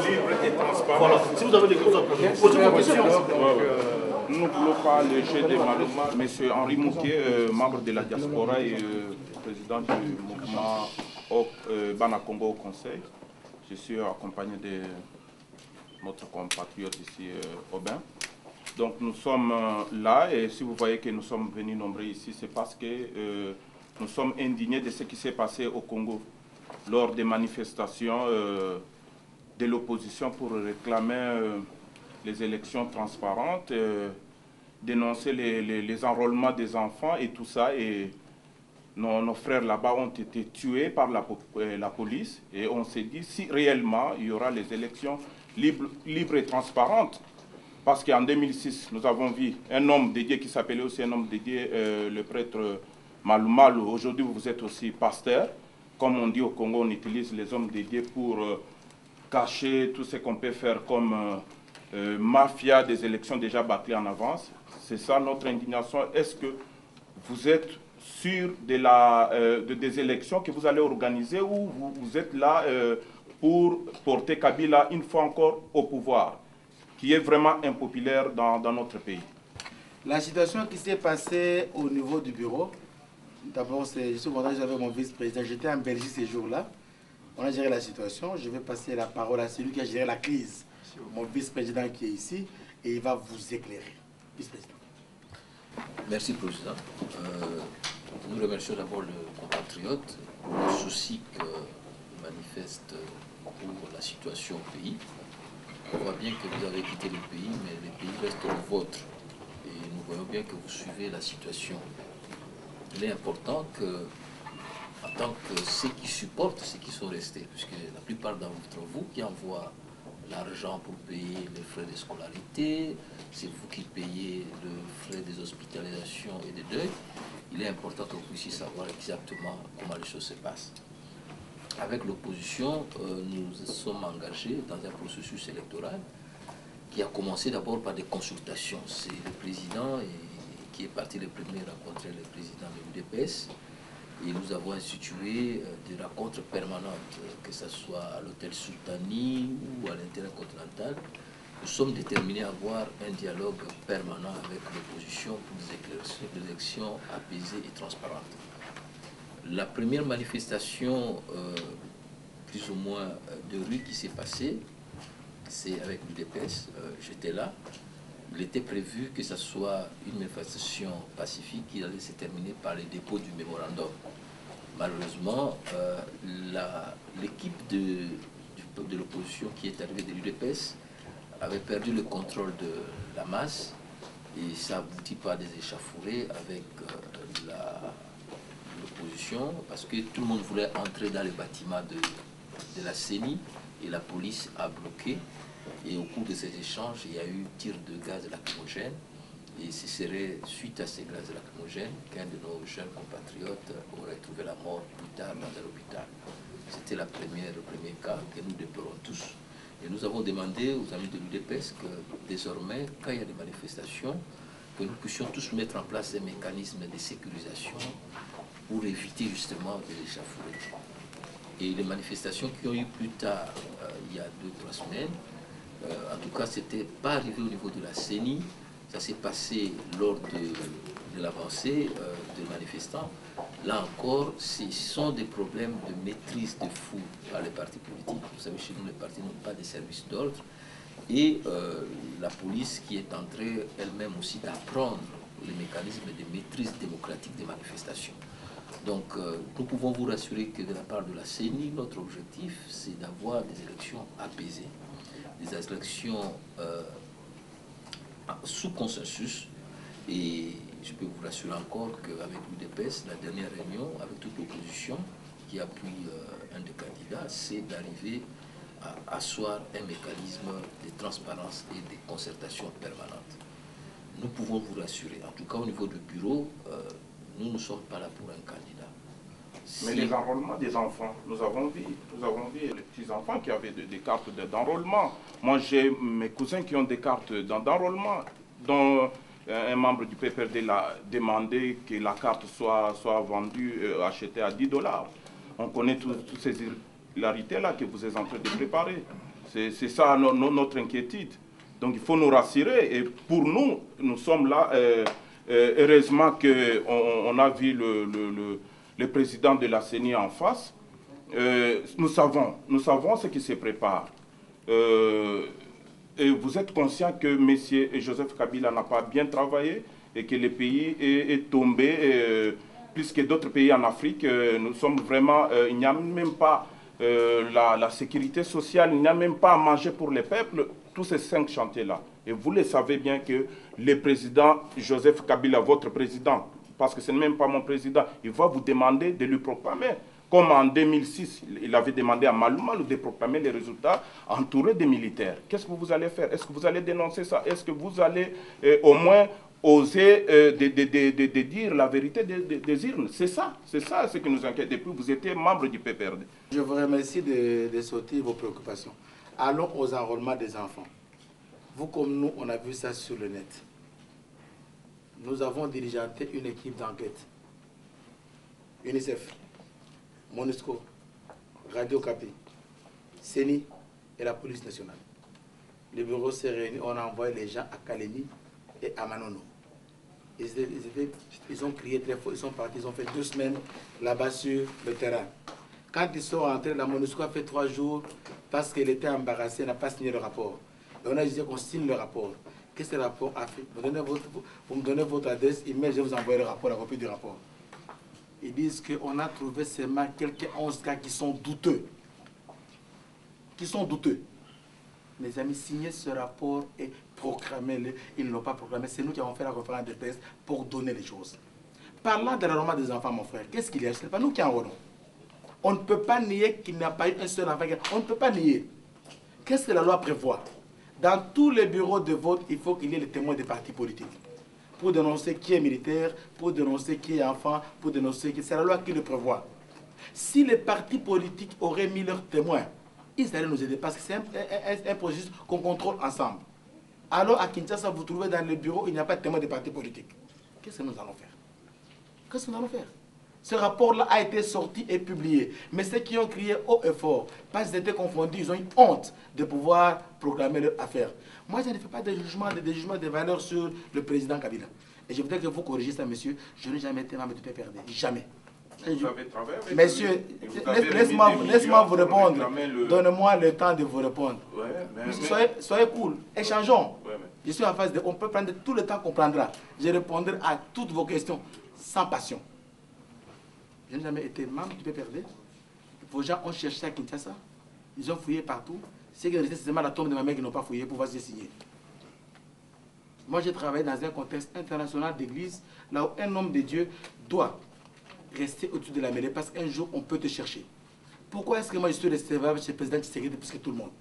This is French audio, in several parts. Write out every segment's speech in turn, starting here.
Libre et transparent. Voilà. Si vous avez des choses à poser, posez vos questions. Nous ne voulons pas le jeu de Malouma, M. Henri Mouquet, membre de la diaspora et président du mouvement Bana Congo au Conseil. Je suis accompagné de notre compatriote ici, Aubin. Donc nous sommes là et si vous voyez que nous sommes venus nombreux ici, c'est parce que nous sommes indignés de ce qui s'est passé au Congo lors des manifestations de l'opposition pour réclamer les élections transparentes, dénoncer les enrôlements des enfants et tout ça. Et nos frères là-bas ont été tués par la police. Et on s'est dit si réellement il y aura les élections libres et transparentes. Parce qu'en 2006, nous avons vu un homme dédié qui s'appelait aussi un homme dédié, le prêtre Malouma. Aujourd'hui, vous êtes aussi pasteur. Comme on dit au Congo, on utilise les hommes dédiés pour cacher tout ce qu'on peut faire comme mafia des élections déjà bâclées en avance. C'est ça notre indignation. Est-ce que vous êtes sûr des élections que vous allez organiser ou vous êtes là pour porter Kabila une fois encore au pouvoir, qui est vraiment impopulaire dans notre pays? La situation qui s'est passée au niveau du bureau, d'abord, je suis content, j'avais mon vice-président, j'étais en Belgique ces jours-là. On a géré la situation. Je vais passer la parole à celui qui a géré la crise, mon vice-président qui est ici, et il va vous éclairer. Vice-président. Merci, Président. Nous remercions d'abord le compatriote pour le souci qu'il manifeste pour la situation au pays. On voit bien que vous avez quitté le pays, mais le pays reste le vôtre. Et nous voyons bien que vous suivez la situation. Il est important que, en tant que ceux qui supportent ceux qui sont restés, puisque la plupart d'entre vous qui envoient l'argent pour payer les frais de scolarité, c'est vous qui payez le frais des hospitalisations et des deuils, il est important que vous puissiez savoir exactement comment les choses se passent. Avec l'opposition, nous sommes engagés dans un processus électoral qui a commencé d'abord par des consultations. C'est le président qui est parti le premier rencontrer le président de l'UDPS. Et nous avons institué des rencontres permanentes, que ce soit à l'hôtel Sultani ou à l'intercontinental. Nous sommes déterminés à avoir un dialogue permanent avec l'opposition pour des élections apaisées et transparentes. La première manifestation, plus ou moins de rue qui s'est passée, c'est avec l'UDPS. J'étais là. Il était prévu que ce soit une manifestation pacifique qui allait se terminer par le dépôt du mémorandum. Malheureusement, l'équipe de l'opposition qui est arrivée de l'UDPS avait perdu le contrôle de la masse et ça aboutit par des échauffourées avec l'opposition parce que tout le monde voulait entrer dans les bâtiments de la CENI et la police a bloqué. Et au cours de ces échanges, il y a eu tir de gaz lacrymogène. Et ce serait suite à ces gaz lacrymogènes qu'un de nos jeunes compatriotes aurait trouvé la mort plus tard dans un hôpital. C'était le premier cas que nous déplorons tous. Et nous avons demandé aux amis de l'UDPS que désormais, quand il y a des manifestations, que nous puissions tous mettre en place des mécanismes de sécurisation pour éviter justement de l'échauffourée. Et les manifestations qui ont eu plus tard, il y a 2-3 semaines, en tout cas, ce n'était pas arrivé au niveau de la CENI. Ça s'est passé lors de l'avancée des manifestants. Là encore, ce sont des problèmes de maîtrise de foule par les partis politiques. Vous savez, chez nous, les partis n'ont pas de services d'ordre. Et la police qui est en train elle-même aussi d'apprendre les mécanismes de maîtrise démocratique des manifestations. Donc, nous pouvons vous rassurer que de la part de la CENI, notre objectif, c'est d'avoir des élections apaisées, des élections sous consensus. Et je peux vous rassurer encore qu'avec l'UDPS, la dernière réunion, avec toute l'opposition qui appuie un des candidats, c'est d'arriver à asseoir un mécanisme de transparence et de concertation permanente. Nous pouvons vous rassurer, en tout cas au niveau du bureau, nous ne sommes pas là pour un candidat. Mais les enrôlements des enfants, nous avons vu les petits-enfants qui avaient des cartes d'enrôlement. Moi, j'ai mes cousins qui ont des cartes d'enrôlement, dont un membre du PPRD l'a demandé que la carte soit vendue, achetée à 10 $. On connaît toutes ces irrégularités-là que vous êtes en train de préparer. C'est ça notre inquiétude. Donc il faut nous rassurer. Et pour nous, nous sommes là. Heureusement qu'on a vu le président de la CENI en face. Nous savons ce qui se prépare. Et vous êtes conscient que M. Joseph Kabila n'a pas bien travaillé et que le pays est tombé, plus que d'autres pays en Afrique. Nous sommes vraiment, il n'y a même pas la sécurité sociale, il n'y a même pas à manger pour les peuples, tous ces 5 chantiers-là. Et vous le savez bien que le président Joseph Kabila, votre président, parce que ce n'est même pas mon président, il va vous demander de lui proclamer. Comme en 2006, il avait demandé à Maloumalou de proclamer les résultats entourés des militaires. Qu'est-ce que vous allez faire? Est-ce que vous allez dénoncer ça? Est-ce que vous allez au moins oser de dire la vérité des urnes? C'est ça ce qui nous inquiète. Depuis vous étiez membre du PPRD. Je vous remercie de sortir vos préoccupations. Allons aux enrôlements des enfants. Vous comme nous, on a vu ça sur le net. Nous avons diligenté une équipe d'enquête. UNICEF, MONUSCO, Radio Kapi, CENI et la police nationale. Le bureau s'est réuni, on a envoyé les gens à Kalemi et à Manono. Ils ont crié très fort, ils sont partis, ils ont fait 2 semaines là-bas sur le terrain. Quand ils sont rentrés, la MONUSCO a fait 3 jours parce qu'elle était embarrassée, elle n'a pas signé le rapport. Et on a dit qu'on signe le rapport. Qu'est-ce que le rapport a fait? Vous me donnez votre adresse email, je vais vous envoyer le rapport, la copie du rapport. Ils disent qu'on a trouvé seulement quelques 11 cas qui sont douteux. Mes amis, signez ce rapport et proclamez-le. Ils ne l'ont pas proclamé. C'est nous qui avons fait la conférence de presse pour donner les choses. Parlant de l'enrôlement des enfants, mon frère, qu'est-ce qu'il y a? Ce n'est pas nous qui enrôlons. On ne peut pas nier qu'il n'y a pas eu un seul enfant. On ne peut pas nier. Qu'est-ce que la loi prévoit? Dans tous les bureaux de vote, il faut qu'il y ait les témoins des partis politiques. Pour dénoncer qui est militaire, pour dénoncer qui est enfant, pour dénoncer qui... C'est la loi qui le prévoit. Si les partis politiques auraient mis leurs témoins, ils allaient nous aider parce que c'est un processus qu'on contrôle ensemble. Alors à Kinshasa, vous trouvez dans le bureau, il n'y a pas de témoins des partis politiques. Qu'est-ce que nous allons faire? Qu'est-ce que nous allons faire? Ce rapport-là a été sorti et publié. Mais ceux qui ont crié haut et fort, parce qu'ils étaient confondus, ils ont eu honte de pouvoir proclamer leur affaire. Moi, je ne fais pas de jugement, de valeur sur le président Kabila. Et je voudrais que vous corrigiez ça, monsieur. Je n'ai jamais été membre du PPRD. Jamais. Vous avez travaillé avec monsieur, laisse-moi vous répondre. Donnez-moi le temps de vous répondre. Ouais, soyez cool. Échangeons. Ouais, je suis en face de... On peut prendre tout le temps qu'on prendra. Je répondrai à toutes vos questions sans passion. Je n'ai jamais été membre du PPRD. Vos gens ont cherché à Kinshasa. Ils ont fouillé partout. C'est que c'est seulement la tombe de ma mère qui n'ont pas fouillé pour voir si j'ai signé. Moi, j'ai travaillé dans un contexte international d'église, là où un homme de Dieu doit rester au-dessus de la mêlée parce qu'un jour, on peut te chercher. Pourquoi est-ce que moi, je suis recevable chez le président Tshisekedi plus que tout le monde?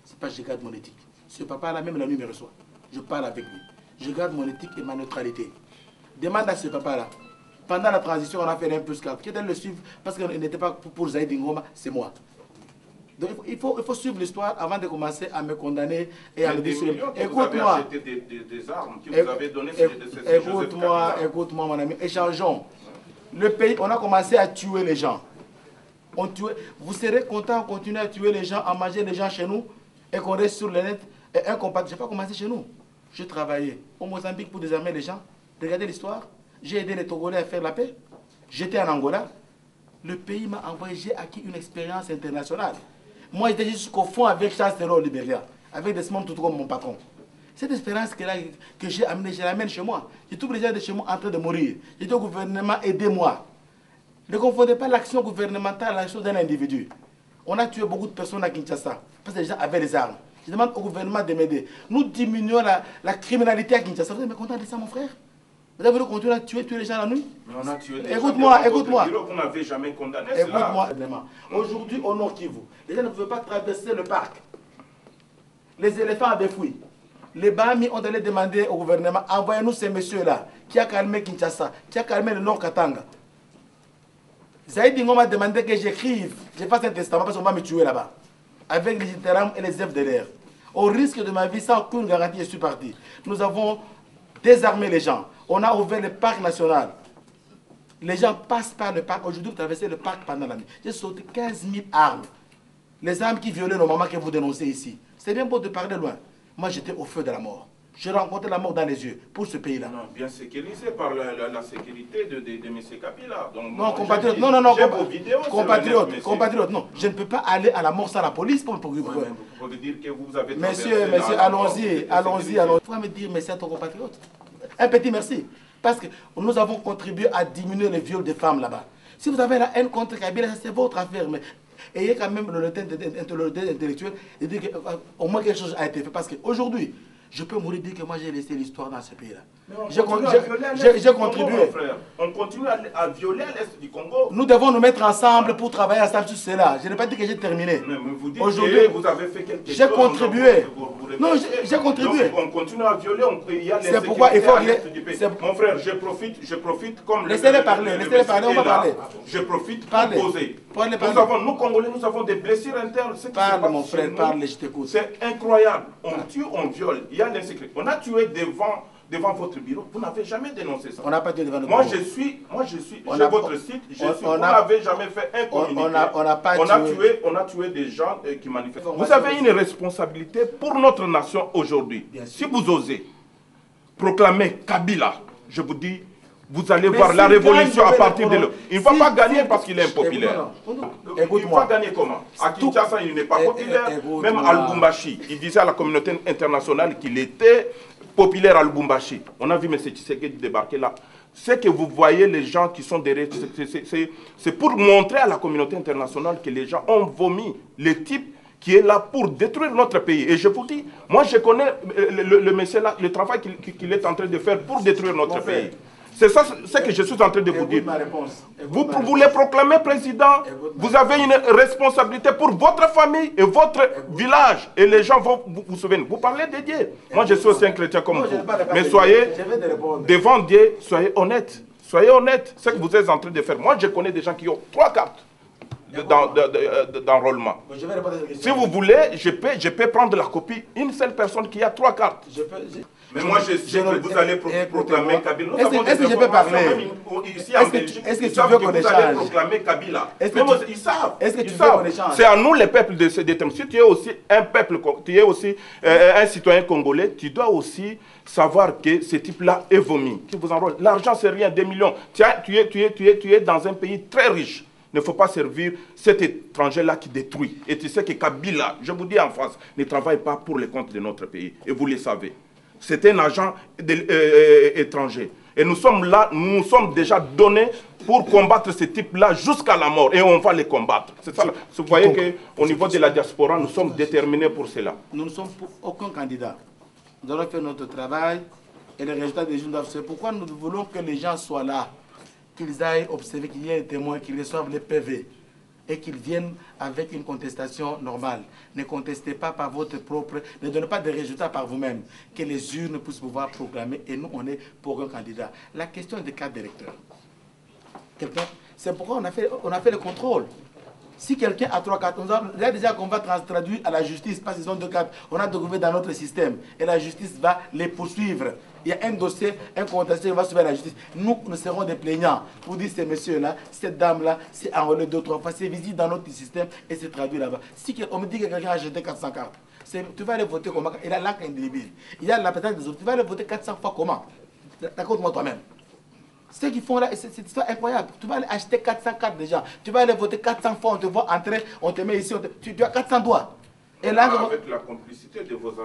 C'est parce que je garde mon éthique. Ce papa-là, même la nuit, me reçoit. Je parle avec lui. Je garde mon éthique et ma neutralité. Demande à ce papa-là. Pendant la transition, on a fait un plus 4. Qui était le suivre parce qu'il n'était pas pour Zaïd Ngoma, c'est moi. Donc il faut suivre l'histoire avant de commencer à me condamner et à me dire... Écoute-moi. Écoute-moi, mon ami. Échangeons. Le pays, on a commencé à tuer les gens. Vous serez content de continuer à tuer les gens, à manger les gens chez nous et qu'on reste sur le net et incompatible. Je n'ai pas commencé chez nous. J'ai travaillé au Mozambique pour désarmer les gens. Regardez l'histoire. J'ai aidé les Togolais à faire la paix. J'étais en Angola. Le pays m'a envoyé, j'ai acquis une expérience internationale. Moi, j'étais jusqu'au fond avec Charles Taylor au Libéria, avec Desmond Tutu comme mon patron. Cette expérience que j'ai amenée, je l'amène chez moi. Je trouve les gens de chez moi en train de mourir. Je dis au gouvernement, aidez-moi. Ne confondez pas l'action gouvernementale à l'action d'un individu. On a tué beaucoup de personnes à Kinshasa, parce que les gens avaient les armes. Je demande au gouvernement de m'aider. Nous diminuons la criminalité à Kinshasa. Vous êtes content de ça, mon frère? Vous avez continué à tuer les gens la nuit? Mais on a tué les gens. Écoute-moi, écoute-moi. Vous n'avez jamais condamné cela. Écoute-moi. Aujourd'hui, au Nord Kivu, les gens ne pouvaient pas traverser le parc. Les éléphants avaient fui. Les Bahami ont allé demander au gouvernement, envoyez-nous ces messieurs-là, qui a calmé Kinshasa, qui a calmé le Nord Katanga. Zaïd Dingo m'a demandé que j'écrive, je fasse un testament parce qu'on va me tuer là-bas. Avec les Iteram et les FDLR. Au risque de ma vie, sans aucune garantie, je suis parti. Nous avons désarmé les gens. On a ouvert le parc national. Les gens passent par le parc. Aujourd'hui, vous traversez le parc pendant la nuit. J'ai sauté 15 000 armes. Les armes qui violaient nos mamans que vous dénoncez ici. C'est bien beau de parler loin. Moi, j'étais au feu de la mort. J'ai rencontré la mort dans les yeux pour ce pays-là. Non, bien sécurisé par la sécurité de M. Kabila. Donc, non, compatriote, non, compatriote, non. Je ne peux pas aller à la mort sans la police pour vous pouvez dire que vous avez... Monsieur, allons-y. Il faut me dire merci à ton compatriote. Un petit merci. Parce que nous avons contribué à diminuer les viols des femmes là-bas. Si vous avez la haine contre Kabila, c'est votre affaire. Mais ayez quand même l'honnêteté intellectuelle et dire qu'au moins quelque chose a été fait. Parce qu'aujourd'hui, je peux mourir dire que moi j'ai laissé l'histoire dans ce pays-là. J'ai contribué. On continue à violer à l'est du Congo. Nous devons nous mettre ensemble pour travailler ensemble sur cela. Je n'ai pas dit que j'ai terminé. Aujourd'hui, vous avez fait quelque chose. J'ai contribué. Non, j'ai contribué. On continue à violer. C'est pourquoi il faut... Mon frère, je profite comme... Laissez-les parler, on va parler. Je profite pour poser. Nous, Congolais, nous avons des blessures internes. Parle, mon frère, parle, je t'écoute. C'est incroyable. On tue, on viole. Il y a l'insécurité. On a tué devant votre bureau. Vous n'avez jamais dénoncé ça. On n'a pas tué devant notre bureau. Moi, je suis j'ai votre site. Vous n'avez jamais fait un communiqué. On a tué des gens qui manifestent. Vous avez une responsabilité pour notre nation aujourd'hui. Si vous osez proclamer Kabila, je vous dis, vous allez voir la révolution à partir de là. Il ne va pas gagner parce qu'il est impopulaire. Il va gagner comment? À Kinshasa, il n'est pas populaire. Même à Lubumbashi, il disait à la communauté internationale qu'il était populaire à Lubumbashi. On a vu M. Tshisekedi débarquer là. C'est que vous voyez les gens qui sont derrière. C'est pour montrer à la communauté internationale que les gens ont vomi le type qui est là pour détruire notre pays. Et je vous dis, moi je connais le monsieur là, le travail qu'il est en train de faire pour détruire notre pays. C'est ça ce que je suis en train de vous dire. Vous les proclamez président, vous avez une responsabilité pour votre famille et votre village. Et les gens vont vous souvenir. Vous parlez de Dieu. Moi, je suis aussi un chrétien comme vous. Mais soyez, devant Dieu, soyez honnête. Soyez honnête. C'est ce que vous êtes en train de faire. Moi, je connais des gens qui ont 3 cartes d'enrôlement. Si vous voulez, je peux prendre la copie. Une seule personne qui a 3 cartes. Mais moi, je sais que vous allez proclamer Kabila. Est-ce que je peux parler? Est-ce que tu veux qu'on échange? Vous allez proclamer Kabila. Ils savent. Est-ce que tu veux qu'on échange? C'est à nous, les peuples, de se déterminer. Si tu es aussi un peuple, tu es aussi un citoyen congolais, tu dois aussi savoir que ce type-là est vomi. Qui vous enrôle. L'argent, c'est rien, des millions. Tu es dans un pays très riche. Il ne faut pas servir cet étranger-là qui détruit. Et tu sais que Kabila, je vous dis en face, ne travaille pas pour les comptes de notre pays. Et vous le savez. C'est un agent étranger. Et nous sommes là, nous nous sommes déjà donnés pour combattre ce type-là jusqu'à la mort. Et on va les combattre. C'est ça. Vous voyez qu'au niveau de la diaspora, nous sommes déterminés pour cela. Nous ne sommes pour aucun candidat. Nous allons faire notre travail et les résultats des jeunes doivent se faire. Pourquoi nous voulons que les gens soient là, qu'ils aillent observer, qu'il y ait des témoins, qu'ils reçoivent les PV et qu'ils viennent avec une contestation normale. Ne contestez pas par votre propre... Ne donnez pas de résultats par vous-même. Que les urnes puissent pouvoir proclamer. Et nous, on est pour un candidat. La question des cartes d'électeurs. C'est pourquoi on a fait le contrôle. Si quelqu'un a 3 cartes, on a déjà qu'on va traduire à la justice, parce qu'ils ont 2 cartes, on a trouvé dans notre système. Et la justice va les poursuivre. Il y a un dossier, un contesté qui va suivre la justice. Nous serons des plaignants pour dire ces messieurs-là, cette dame-là, c'est enrôlé 2-3 fois, c'est visible dans notre système et c'est traduit là-bas. Si on me dit que quelqu'un a acheté 400 cartes, tu vas aller voter comment? Il a l'acte indélébile. Il y a la pétale des autres. Tu vas aller voter 400 fois comment? Raconte-moi toi-même. Ce qu'ils font là, c'est incroyable. Tu vas aller acheter 400 cartes déjà. Tu vas aller voter 400 fois, on te voit entrer, on te met ici, tu as 400 doigts. Et là, avec la complicité de vos